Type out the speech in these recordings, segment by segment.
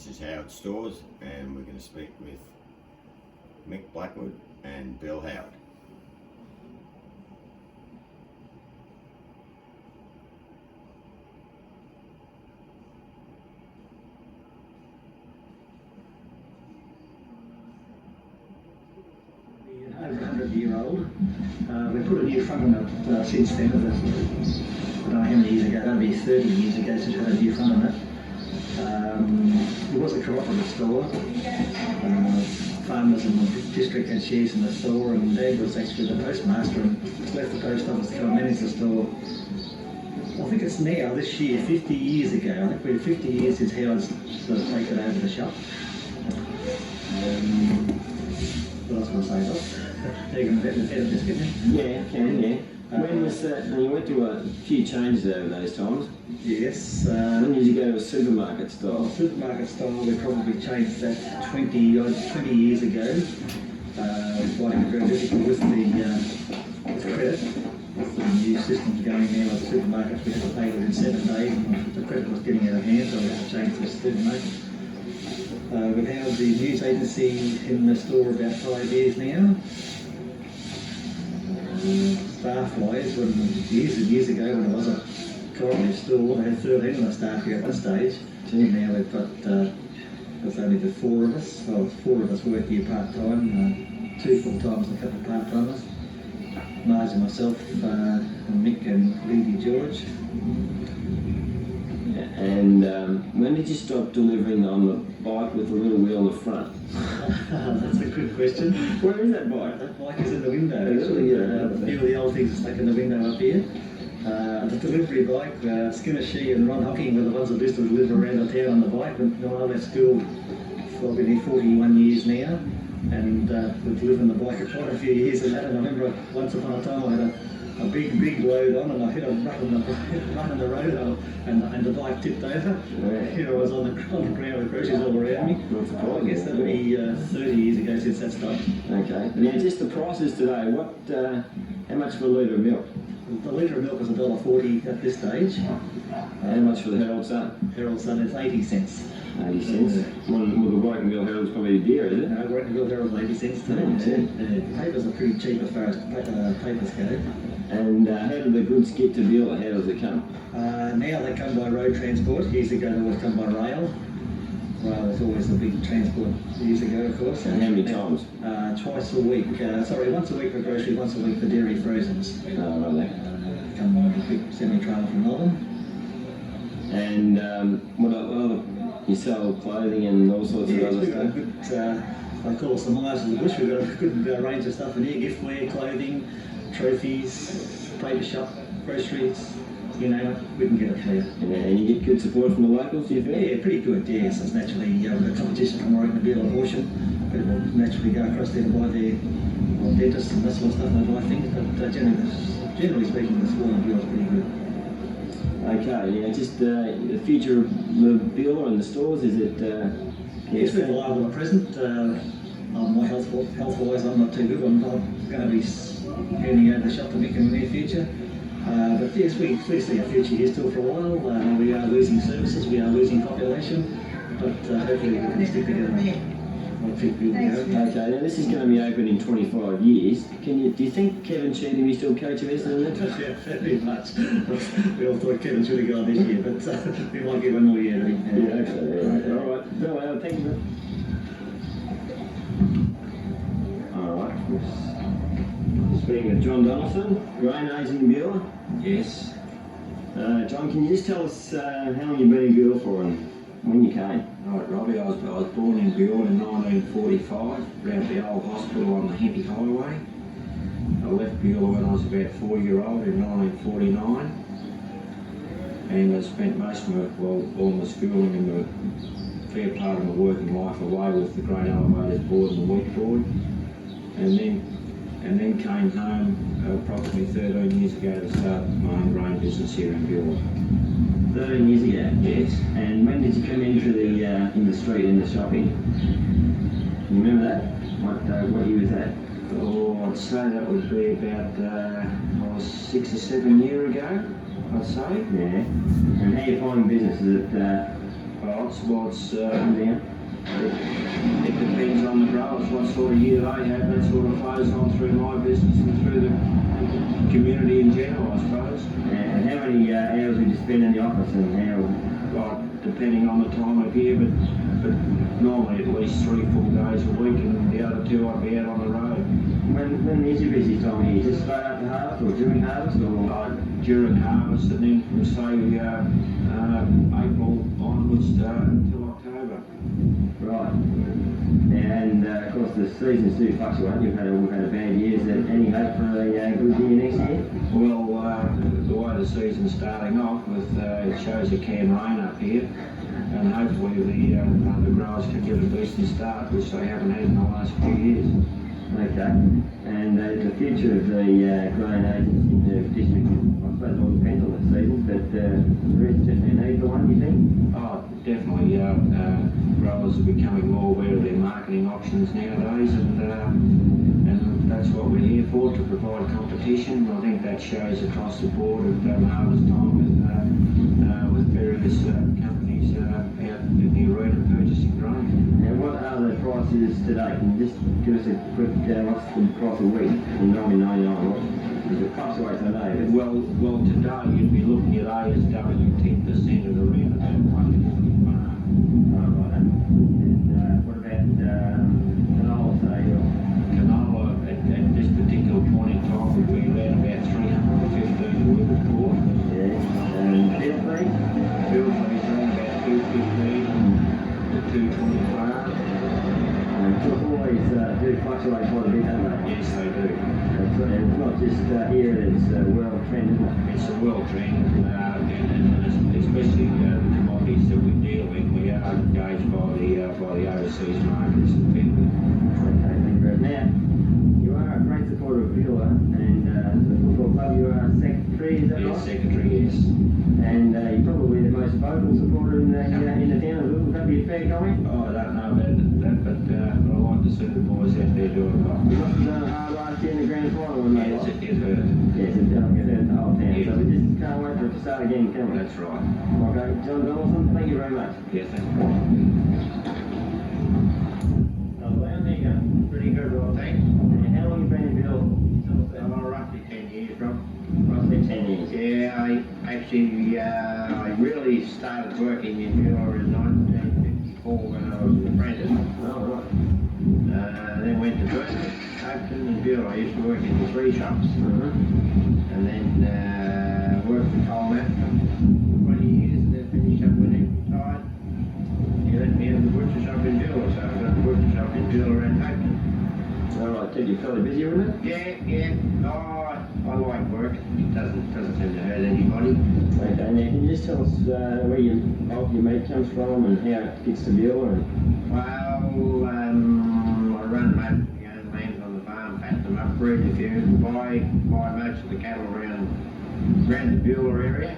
This is Howard Stores, and we're going to speak with Mick Blackwood and Bill Howard. Over 100-year-old. We put a new front on it since then. I don't know how many years ago, that'll be 30 years ago since we had a new front on it. It was a cooperative store. Farmers in the district had shares in the store, and Dad was actually the postmaster and left the post office to come and manage the store. I think it's now, this year, 50 years ago. I think we're 50 years since Howard's sort of taken over the shop. What else can I say, Doc? You can bet the head of this, can you? Yeah, can, yeah. When was that? You went to a few changes over those times. Yes. When did you go to a supermarket style? Supermarket style, we probably changed that 20 years ago. Finding it very difficult with the credit. With the new systems going now with supermarkets, we had to pay within 7 days, and the credit was getting out of hand, so we had to change to supermarket. We've had the news agency in the store about 5 years now. Staff-wise, years and years ago when it was a cooperative store, they had 13 of the staff here at this stage. Now we've got, there's only the 4 of us. Well, 4 of us work here part-time, 2 full-timers and a couple of part-timers. Marge and myself, and Mick and Lady George. And when did you stop delivering on the bike with the little wheel on the front? That's a good question. Where is that bike? That bike is in the window, actually. A few of the old things are stuck in the window up here. The delivery bike, Skinner Shee and Ron Hocking were the ones that used to deliver around the town on the bike. And when I left school, I've been here 41 years now, and we've lived on the bike for quite a few years and that. And I remember once upon a time I had a big load on, and I hit a rut in the road, and the bike tipped over. Yeah. Here I was on the ground with groceries all around me. I guess that'll be 30 years ago since that stopped. Okay. Now, just the prices today. What? How much for a litre of milk? The litre of milk is $1.40 at this stage. How much for the Herald Sun? Herald Sun is 80 cents. 80 cents. Well, the Wakenville Herald's probably dear, is it? No, Wakenville Herald's 80 cents too. 80 cents. The papers are pretty cheap as far as papers go. And how do the goods get to Beulah? How does it come? Now they come by road transport. Years ago they always come by rail. Rail was always the big transport years ago, of course. And how many times? Twice a week. Once a week for groceries, once a week for dairy frozen's. Right. Come on a big semi-trailer from Melbourne. And what other? You sell clothing and all sorts of other we've got a stuff? good, they call us the Myers of the Bush. We've got a good range of stuff in here: giftware, clothing, trophies, paper shop, groceries, you name it, we can get it for you. And you get good support from the locals, do you feel? Yeah, pretty good, yes. It's naturally, we've got competition from right in the Beulah portion. People naturally go across there to buy their dentists and that sort of stuff, and they buy things, but generally speaking, the store in Beulah is pretty good. Okay, just the future of the Beulah and the stores, is it? Yes, we're reliable at present. My health-wise, I'm not too good. I'm not going to be handing over the shop to Mick in the near future. But yes, we see our future here still for a while. We are losing services, we are losing population, but hopefully we can stick together. I think we'll go. Okay, now this is going to be open in 25 years. Do you think Kevin Cheatham is still coach of Essendon? Yeah, very much. We all thought Kevin should have gone this year, but we might give one more year. Yeah, okay. All right. Well, thank you. All right. Speaking of John Donaldson, grain aging Beulah. Yes. John, can you just tell us how long you've been in Beulah for and when you came? Right, Robbie, I was born in Beulah in 1945, around the old hospital on the Hempy Highway. I left Beulah when I was about 4-year-old in 1949, and I spent most of all my schooling and a fair part of my working life away with the Grain Elevators Board and the Wheat Board, and then came home approximately 13 years ago to start my own grain business here in Beulah. 13 years ago? Yes. And when did you come into the in the street, in the shopping? You remember that? What year was that? Oh, I'd say that would be about 6 or 7 years ago, I'd say. Yeah. And how you finding business? Is it Well, it's Down. it depends on the growers, what sort of year they have. That sort of flows on through my business and through the community in general, I suppose. And how many hours would you spend in the office, and how? Well, depending on the time of year, but normally at least 3 full days a week, and the other 2 I'd be out on the road. When is your busy time of year? Just straight after harvest, or during harvest, or? During harvest, and then from say April onwards until October. Right. And of course the seasons do fluctuate. We've had a bad year. Is there any hope for a good year next year? Well, the way the season's starting off with it shows it can rain up here, and hopefully the growers can get a decent start, which they haven't had in the last few years. Okay. And the future of the grain agents in the district, I suppose it all depends on the seasons, but there is definitely a need for one, do you think? Oh, definitely. Growers are becoming more aware of their marketing options nowadays, and that's what we're here for, to provide competition. I think that shows across the board at harvest time with various companies out in the arena purchasing grain. Now, what are the prices today? Can you just give us a quick, what's the price of wheat in 1999? Because it fluctuates, I know. Well, today you'd be looking at ASW 10% at around about $1.40 farm. Right. And what about canola, say? Or? Canola at this particular point in time would be around about 315 a week of corn. Yeah. And field feed? Field feed's around about 215 to 220 farm. And of course, always do fluctuate quite a bit, don't they? Yes, they do. And it's not just here, it's a world trend, isn't it? It's a world trend, and especially the commodities that we deal in, we are engaged by the overseas markets and people. Okay, thank you very much. Now, you are a great supporter of Beulah, and the football club, you are secretary, is that Yes, right? secretary, yes. And you're probably the most vocal supporter in the town. Would that be a fair comment? Oh, I don't know about that, but I like to see the boys out there doing well. It wasn't hard last year in the grand final when they Yes, lost. it hurt. Yes, it hurt the whole town. Yeah. So we just can't wait for it to start again, can we? That's right. Okay, John Donaldson, thank you very much. Yes, thank you. Oh, well, there you go. Pretty good, Rob, thanks. And how long have you been in Beulah? Roughly 10 years, Rob. Roughly 10 years. Yeah, I really started working in Beulah in 1954 when I was an apprentice. Oh, right. Then went to Beulah, Oakton and Beulah. I used to work in the 3 shops, Uh-huh. and then worked for Colnett for 20 years, and then finished up when he retired. He let me in the butcher shop in Beulah, so I got a butcher shop in Beulah and Oakton. All right, keep you fairly busy, wouldn't it? Yeah. Oh, I like work. It doesn't seem to hurt anybody. Okay, now can you just tell us where your meat comes from and how it gets to Beulah? Well, I run most of the own lambs on the farm, fat them up, breed a few, buy most of the cattle around the Beulah area.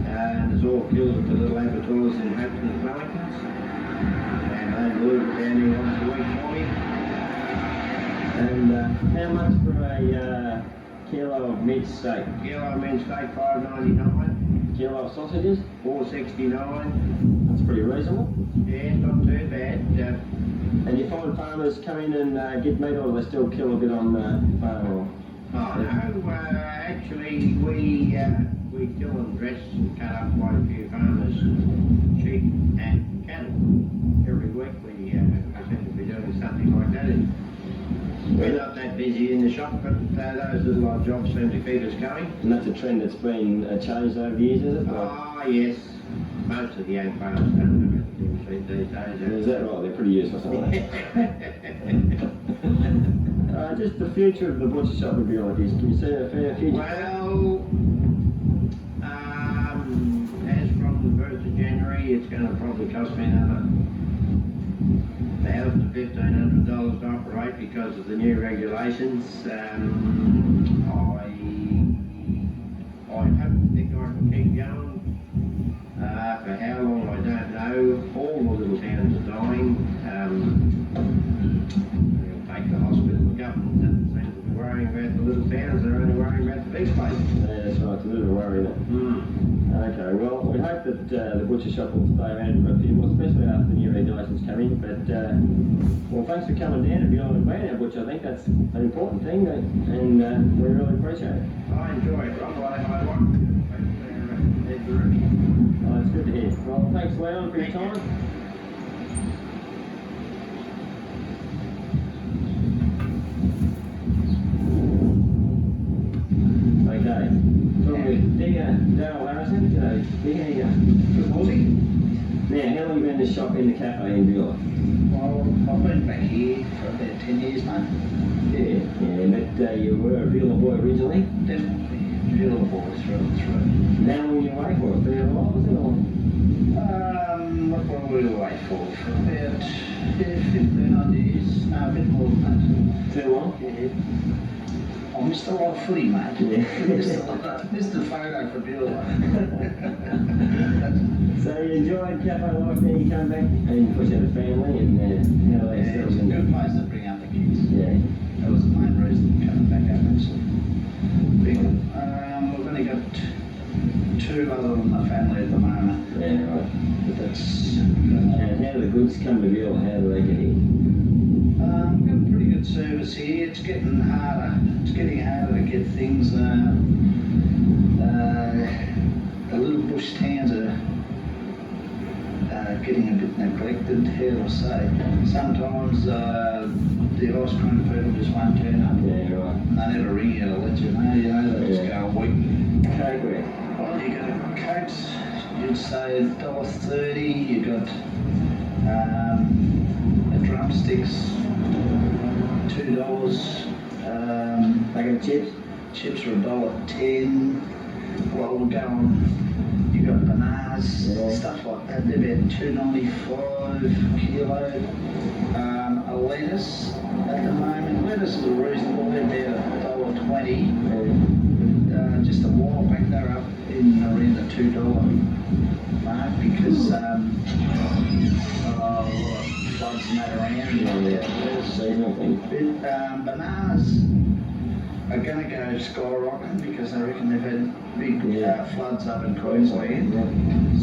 And it's all killed at the little abattoirs in Hampton and Wellingtons. And they deliver it down here once a week for me. And how much for a kilo of meat steak? Kilo men's steak $5.99, Kilo of sausages? $4.69. That's pretty reasonable. Yeah, not too bad. And you find farmers come in and get meat, or they still kill a bit on the farm? Or? Oh no, actually we kill and dress and cut up quite a few farmers' sheep and cattle. Every week we seem to be doing something like that. We're not that busy in the shop, but those little odd jobs seem to keep us going. And that's a trend that's been changed over the years, is it? Oh yes, most of the young farmers don't know how to do these days. Is that right? They're pretty useful, some of that. Just the future of the butcher shop would be like this. Can you see a fair future? Well, as from the 1st of January, it's going to probably cost me another $1,000 to $1,500 to operate because of the new regulations. I hope think I can keep going. For how long, I don't know. All the little towns are dying. They'll take the hospital. The government doesn't seem to be worrying about the little towns. They're only worrying about the Thanks, mate. Yeah, that's right. It's a bit of a worry, isn't it? Okay, well, we hope that the butcher shop will stay around for a few more, especially after the new regulations come in. But, well, thanks for coming down to Beulah and being our butcher. I think that's an important thing, and we really appreciate it. I enjoy it. I'm glad I won. Oh, that's good to hear. Well, thanks, Leon, for your time. Okay. Talking with Digger Darryl Harrison. G'day, Digger, how you going? Good morning. Now, how long have you been in the shop in the cafe in Beulah? Well, I've been back here for about 10 years, mate. Yeah, but you were a Beulah boy originally. Definitely. Beulah boy through and through. How long were you away for? 3 hours, was it? Or? What were we away for? For about 15 odd years. No, a bit more than Too long? that. Yeah. I missed a lot of footy, mate. Yeah. Missed the photo for Beulah. So you enjoyed cafe life, then you come back and you push out a family, and how they Yeah, settled it's a in good there? place to bring up the kids. Yeah. That was the main reason coming back up, actually. We've only got 2 other than the family at the moment. Yeah, right. But that's And how do the goods come to Beulah? How do they get here? got pretty good service here. It's getting harder. It's getting harder to get things. The little bush towns are getting a bit neglected. How do I say? Sometimes the ice cream people just won't turn up. Yeah, right. And they never ring you to let you know. They just go a week. Cake where? Well, you got a Cokes, you'd say $1.30. You got drumsticks, $2. Bag of chips? Chips are $1.10. Well, we'll go on. You got bananas, Yeah. stuff like that. They're about $2.95 a kilo. A lettuce at the moment. Lettuce is reasonable. They're about $1.20. Just a while back, they're up in around the $2 mark because floods and that around. Yeah. Seasonal thing. But bananas are going to go skyrocketing because I reckon they've had big floods up in Queensland. Yeah.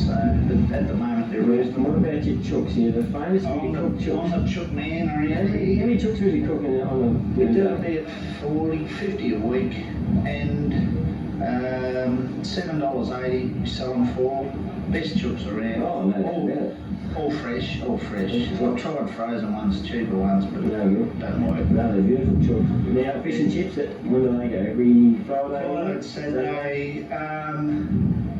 So, but at the moment they're What reasonable. about your chooks here? The famous I'm cooked chooks. the chook man How around many here. chooks was you cooking on We a do about 40, 50 a week, and $7.80 we sell them for. Best chooks around. Oh, no, that's better. All fresh, all fresh. I've tried frozen ones, cheaper ones, but No good. don't work. No, they're beautiful chooks. Now, fish and chips, when do they go? Every Friday? Well, Saturday,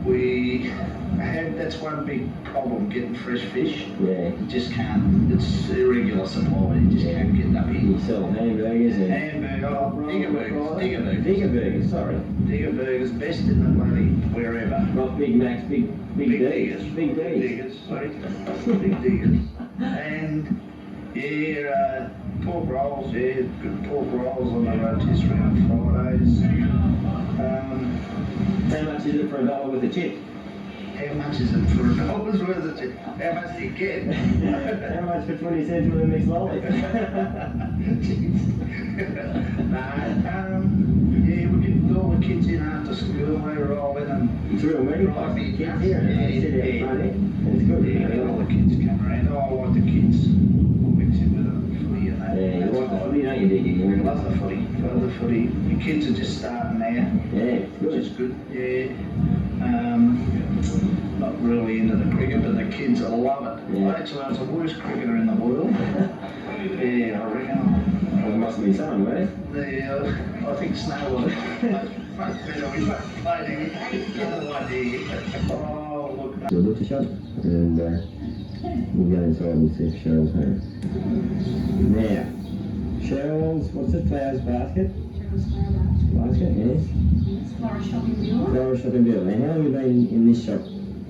we had, that's one big problem, getting fresh fish. Yeah. You just can't, it's irregular supply, you just can't get it up You here. sell hamburgers and... Hamburger, digger burgers, Digger burgers, sorry. digger burgers, best in the bloody wherever. Not Big Macs, Big Big D's. diggers. Big D's. Diggers, sorry. Big diggers. And, pork rolls, good pork rolls on the rotisserie on Fridays. How much is it for $1 with a chip? How much is it for $1 worth of chip? How much do you get? How much for 20 cents with a mixed lolly? We get all the kids in after school, they roll in and It's real meaty, Right, like the yeah, kids here, and they sit out yeah. front end. It's good. yeah, get all the kids come around. Oh, I like the kids. I'll mix in with them, footy and that. Yeah, you That's like the fine. footy, don't you, Diggy? You Love the footy, love the footy. The kids are just starting now, Yeah, it's which is good. good. Yeah. Not really into the cricket, but the kids love it. Yeah. Actually, I was the worst cricketer in the world. Yeah, I reckon. Well, there must be some, right? I think Snow was much better. We both played him. No idea. Oh, look. We'll look to shop and we'll go inside and see if Cheryl's home. Now, Cheryl's, what's it, flowers basket? Basket, yes. Florist shop in Beulah. Flower shop in Beulah. Now, how long have you been in this shop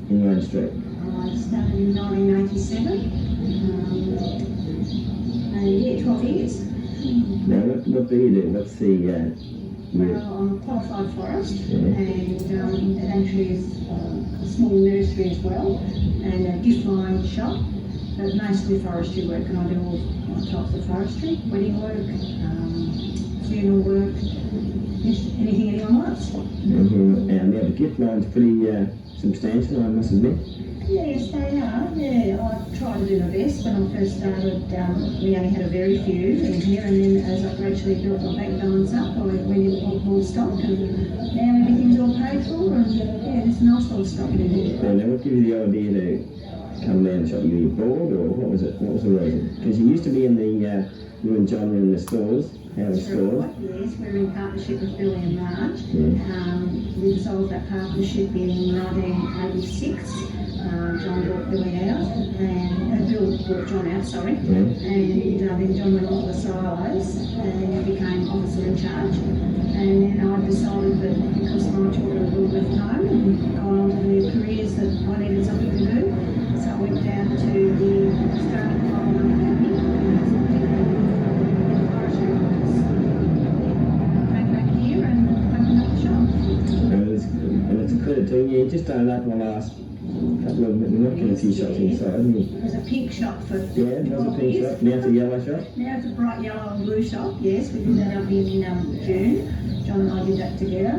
in Main Street? I started in 1987. Yeah, 12 years. Now, what do you do? What's the, Well, I'm a qualified florist, Yeah. and it actually is a small nursery as well, and a gift line shop, but mostly forestry work, and I do all types of forestry, wedding work, funeral work, anything anyone wants. And the gift line's pretty substantial, I must admit. Yes, they are. Yeah, I tried to do my best when I first started. We only had a very few in here, and then as I gradually built my bank balance up, I went in and bought more stock, and now everything's all paid for, and yeah, there's a nice lot of stock in here. And what gave you the idea to come down and shop? You were bored, or what was it? What was the reason? Because you used to be in the, you and John were in the stores, Howard stores. Yes, we're in partnership with Beulah and Marge. Yeah. We dissolved that partnership in 1986. John brought Billy out, and Bill brought John out, sorry. And then John went on to the silos and became officer in charge. And then I decided that because my children had all left home and gone on to their careers, that I needed something to do. So I went down to the Australian Parliament Academy. Came back here and opened up the shop. And it's a credit to you. You just done that in the last couple of minutes. We're not getting a few shops inside, haven't you? It was a pink shop for Yeah, it was a pink shop. Now it's a yellow shop. Now it's a bright yellow and blue shop, yes. We did that up in June. John and I did that together.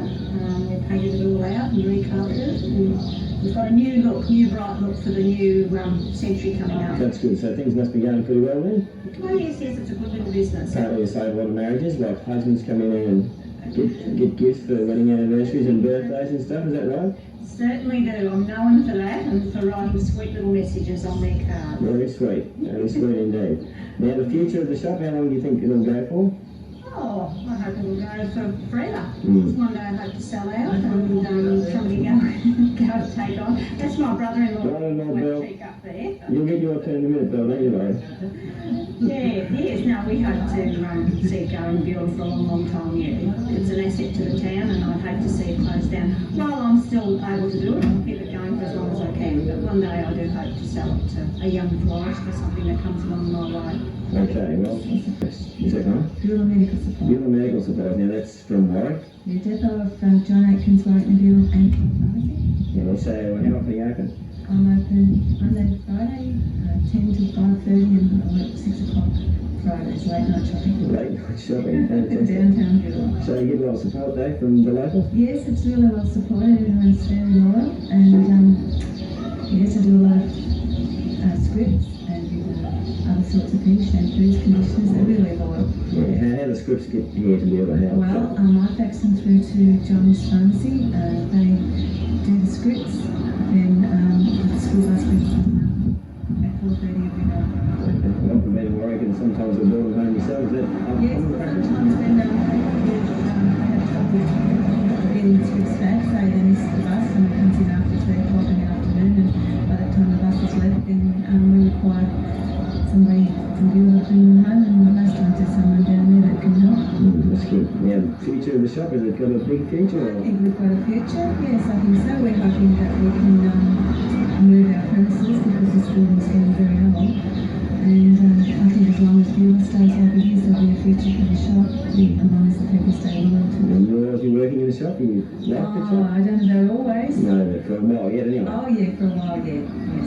We painted it all out and recarpeted it. And we've got a new look, new bright look for the new century coming up. That's good. So things must be going pretty well then. Oh yes, it's a good little business. Apparently you save a lot of marriages, like husbands come in and get gifts for wedding anniversaries and birthdays and stuff. Is that right? Certainly do. I'm known for that and for writing sweet little messages on their cards. Very sweet. Very sweet indeed. Now the future of the shop, how long do you think it'll go for? Oh, I hope it'll go for forever. One day I hope to sell out and somebody go to take on. That's my brother-in-law. Brother-in-law, Bill. Up there. You'll get your turn in a minute, Bill, don't you, Larry? Yes. No, we hope to see it go and build for a long, long time yet. It's an asset to the town, and I'd hope to see it close down. While I'm still able to do it, I'll keep it going for as long as I can. But one day I do hope to sell it to a young florist or something that comes along my way. Okay, well, is that right? Beulah Medical Supply. Beulah Medical Supplies. Now that's from Warwick. The depot of John Atkins, Warwick and Beulah and Pharmacy. Yeah, so how often are you open? I'm open Monday to Friday, 10 to 5:30, and I work 6 o'clock Fridays, late night shopping. Late night shopping. Fantastic. Downtown Beulah. So you get a lot of support though from the locals? Yes, it's really well supported. Everyone's very loyal, and yes, I do a lot of scripts and other sorts of things, shampoos, conditioners. They're really loyal. Yeah, how do the scripts get here to Beulah? Well, I fax them through to John's Pharmacy. They do the scripts, then the school bus brings them at 4:30 every day. Well, for me to Warwick and sometimes they'll build them home yourselves. Is that Yes, sometimes when they have trouble getting scripts back, so they miss the bus and it comes in after 3 o'clock in the afternoon, and by that time the bus is left, then we require somebody from Beulah to bring them home, and most times there's someone down there that can help. That's good. Now, the future of the shop, has it got a big future? I think we've got a future, yes, I think so. We're hoping that we can move our premises because this building's getting very old. And I think as long as Beulah stays like it is, there'll be a future for the shop, as long as the people stay loyal to it. And you're working in the shop, you like the shop? I don't know about always. No, but for a while yet anyway. Oh yeah, for a while, yeah. Yes,